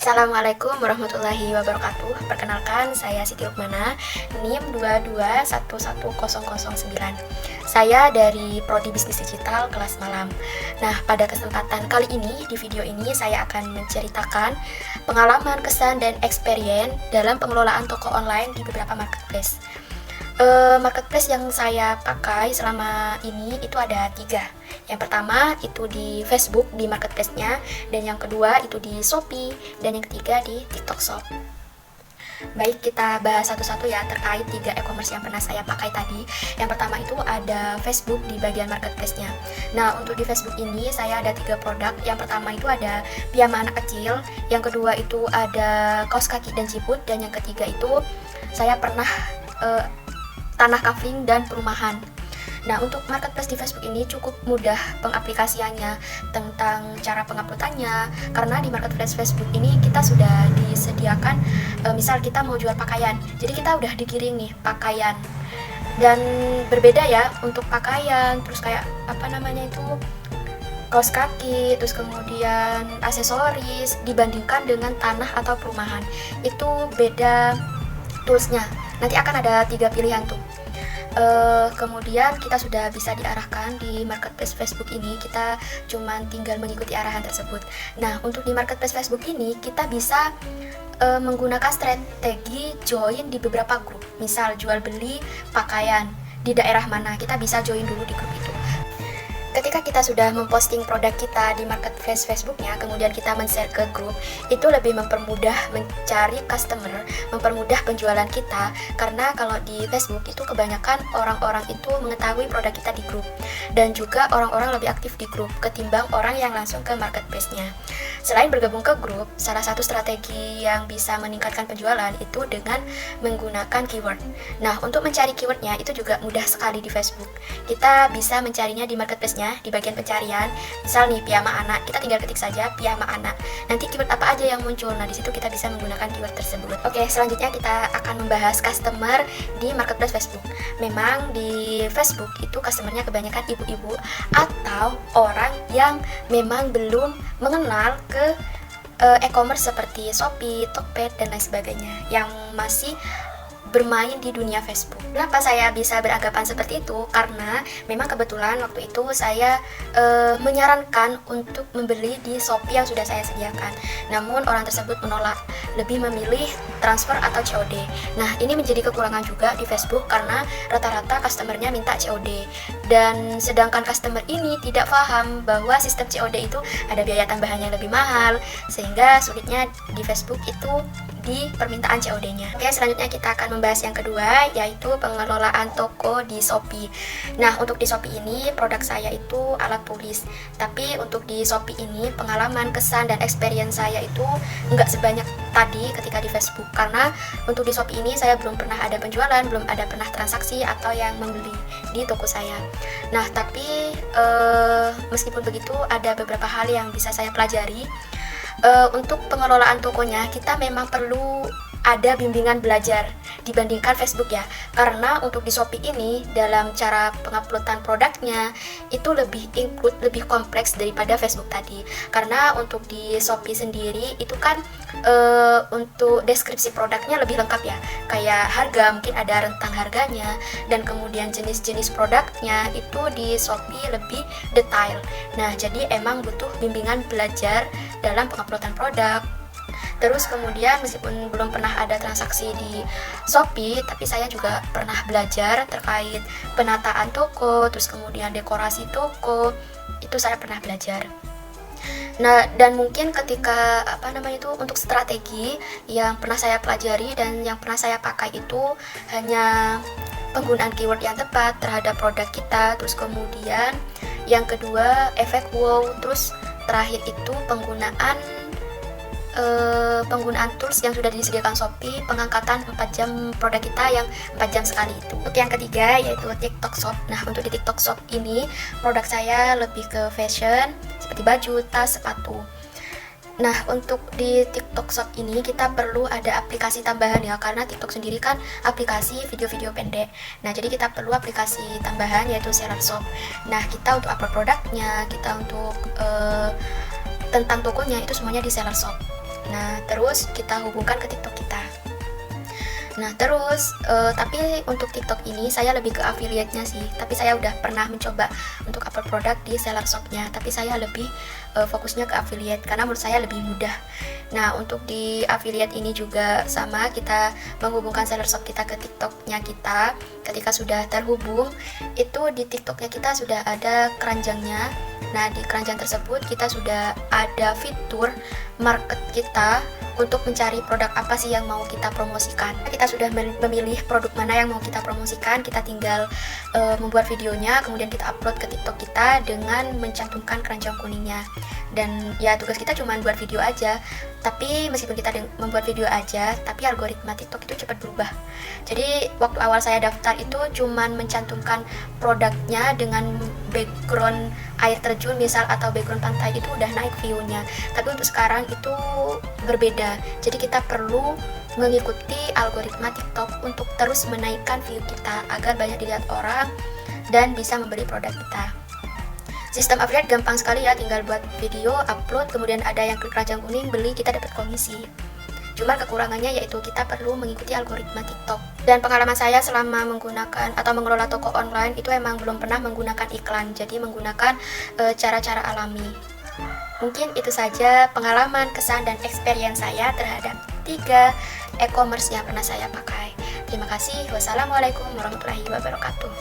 Assalamualaikum warahmatullahi wabarakatuh. Perkenalkan, saya Siti Rukmana, NIM 2211009. Saya dari Prodi Bisnis Digital kelas malam. Nah, pada kesempatan kali ini, di video ini saya akan menceritakan pengalaman, kesan, dan experience dalam pengelolaan toko online di beberapa marketplace. Marketplace yang saya pakai selama ini itu ada 3. Yang pertama itu di Facebook, di marketplace-nya, dan yang kedua itu di Shopee, dan yang ketiga di TikTok Shop. Baik, kita bahas satu-satu ya terkait 3 e-commerce yang pernah saya pakai tadi. Yang pertama itu ada Facebook di bagian marketplace-nya. Nah, untuk di Facebook ini saya ada 3 produk. Yang pertama itu ada piyama anak kecil, yang kedua itu ada kaos kaki dan siput, dan yang ketiga itu saya pernah tanah kafling dan perumahan. Nah, untuk marketplace di Facebook ini cukup mudah pengaplikasiannya tentang cara penguploadannya, karena di marketplace Facebook ini kita sudah disediakan misal kita mau jual pakaian, jadi kita udah dikirim nih pakaian, dan berbeda ya untuk pakaian, terus kayak kaos kaki, terus kemudian aksesoris dibandingkan dengan tanah atau perumahan, itu beda toolsnya. Nanti akan ada 3 pilihan tuh. Kemudian kita sudah bisa diarahkan di marketplace Facebook ini, kita cuman tinggal mengikuti arahan tersebut. Nah, untuk di marketplace Facebook ini kita bisa menggunakan strategi join di beberapa grup. Misal jual beli pakaian di daerah mana, kita bisa join dulu di grup itu. Ketika kita sudah memposting produk kita di marketplace Facebooknya, kemudian kita men-share ke grup, itu lebih mempermudah mencari customer, mempermudah penjualan kita, karena kalau di Facebook itu kebanyakan orang-orang itu mengetahui produk kita di grup, dan juga orang-orang lebih aktif di grup ketimbang orang yang langsung ke marketplace-nya. Selain bergabung ke grup, salah satu strategi yang bisa meningkatkan penjualan itu dengan menggunakan keyword. Nah, untuk mencari keywordnya itu juga mudah sekali di Facebook. Kita bisa mencarinya di marketplace-nya, di bagian pencarian. Misal nih piyama anak, kita tinggal ketik saja piyama anak. Nanti keyword apa aja yang muncul. Nah, di situ kita bisa menggunakan keyword tersebut. Oke, selanjutnya kita akan membahas customer di marketplace Facebook. Memang di Facebook itu customernya kebanyakan ibu-ibu atau orang yang memang belum mengenal ke e-commerce seperti Shopee, Tokped, dan lain sebagainya, yang masih bermain di dunia Facebook. Kenapa saya bisa beranggapan seperti itu? Karena memang kebetulan waktu itu saya menyarankan untuk membeli di Shopee yang sudah saya sediakan. Namun orang tersebut menolak, lebih memilih transfer atau COD. Nah, ini menjadi kekurangan juga di Facebook karena rata-rata customernya minta COD. Dan sedangkan customer ini tidak paham bahwa sistem COD itu ada biaya tambahan yang lebih mahal, sehingga sulitnya di Facebook itu di permintaan COD-nya. Oke, selanjutnya kita akan membahas yang kedua, yaitu pengelolaan toko di Shopee. Nah, untuk di Shopee ini produk saya itu alat tulis, tapi untuk di Shopee ini pengalaman, kesan, dan experience saya itu nggak sebanyak tadi ketika di Facebook, karena untuk di Shopee ini saya belum pernah ada penjualan, belum ada pernah transaksi atau yang membeli di toko saya. Nah, tapi meskipun begitu ada beberapa hal yang bisa saya pelajari. Untuk pengelolaan tokonya kita memang perlu ada bimbingan belajar dibandingkan Facebook ya, karena untuk di Shopee ini dalam cara penguploadan produknya itu lebih include, lebih kompleks daripada Facebook tadi. Karena untuk di Shopee sendiri itu kan untuk deskripsi produknya lebih lengkap ya, kayak harga mungkin ada rentang harganya, dan kemudian jenis-jenis produknya itu di Shopee lebih detail. Nah, jadi emang butuh bimbingan belajar dalam penguploadan produk. Terus kemudian meskipun belum pernah ada transaksi di Shopee, tapi saya juga pernah belajar terkait penataan toko, terus kemudian dekorasi toko, itu saya pernah belajar. Nah, dan mungkin ketika untuk strategi yang pernah saya pelajari dan yang pernah saya pakai itu hanya penggunaan keyword yang tepat terhadap produk kita, terus kemudian yang kedua efek wow, terus terakhir itu penggunaan tools yang sudah disediakan Shopee, pengangkatan 4 jam produk kita yang 4 jam sekali itu. Untuk yang ketiga yaitu TikTok Shop. Nah, untuk di TikTok Shop ini produk saya lebih ke fashion seperti baju, tas, sepatu. Nah, untuk di TikTok Shop ini kita perlu ada aplikasi tambahan ya, karena TikTok sendiri kan aplikasi video-video pendek. Nah, jadi kita perlu aplikasi tambahan yaitu Seller Shop. Nah, kita untuk upload produknya, kita untuk tentang tokonya itu semuanya di Seller Shop. Nah, terus kita hubungkan ke TikTok kita. Nah, terus tapi untuk TikTok ini saya lebih ke affiliate-nya sih. Tapi saya udah pernah mencoba untuk upload produk di seller shop-nya, tapi saya lebih fokusnya ke affiliate karena menurut saya lebih mudah. Nah, untuk di affiliate ini juga sama, kita menghubungkan seller shop kita ke TikTok-nya kita. Ketika sudah terhubung, itu di TikTok-nya kita sudah ada keranjangnya. Nah, di keranjang tersebut kita sudah ada fitur market kita untuk mencari produk apa sih yang mau kita promosikan. Kita sudah memilih produk mana yang mau kita promosikan, kita tinggal membuat videonya, kemudian kita upload ke TikTok kita dengan mencantumkan keranjang kuningnya. Dan ya tugas kita cuma buat video aja, tapi meskipun kita membuat video aja, tapi algoritma TikTok itu cepat berubah. Jadi waktu awal saya daftar itu cuma mencantumkan produknya dengan background air terjun misal atau background pantai, itu udah naik view-nya. Tapi untuk sekarang itu berbeda. Jadi kita perlu mengikuti algoritma TikTok untuk terus menaikkan view kita agar banyak dilihat orang dan bisa membeli produk kita. Sistem affiliate gampang sekali ya, tinggal buat video, upload, kemudian ada yang klik keranjang kuning, beli, kita dapat komisi. Cuma kekurangannya yaitu kita perlu mengikuti algoritma TikTok. Dan pengalaman saya selama menggunakan atau mengelola toko online itu emang belum pernah menggunakan iklan, jadi menggunakan cara-cara alami. Mungkin itu saja pengalaman, kesan, dan experience saya terhadap 3 e-commerce yang pernah saya pakai. Terima kasih. Wassalamualaikum warahmatullahi wabarakatuh.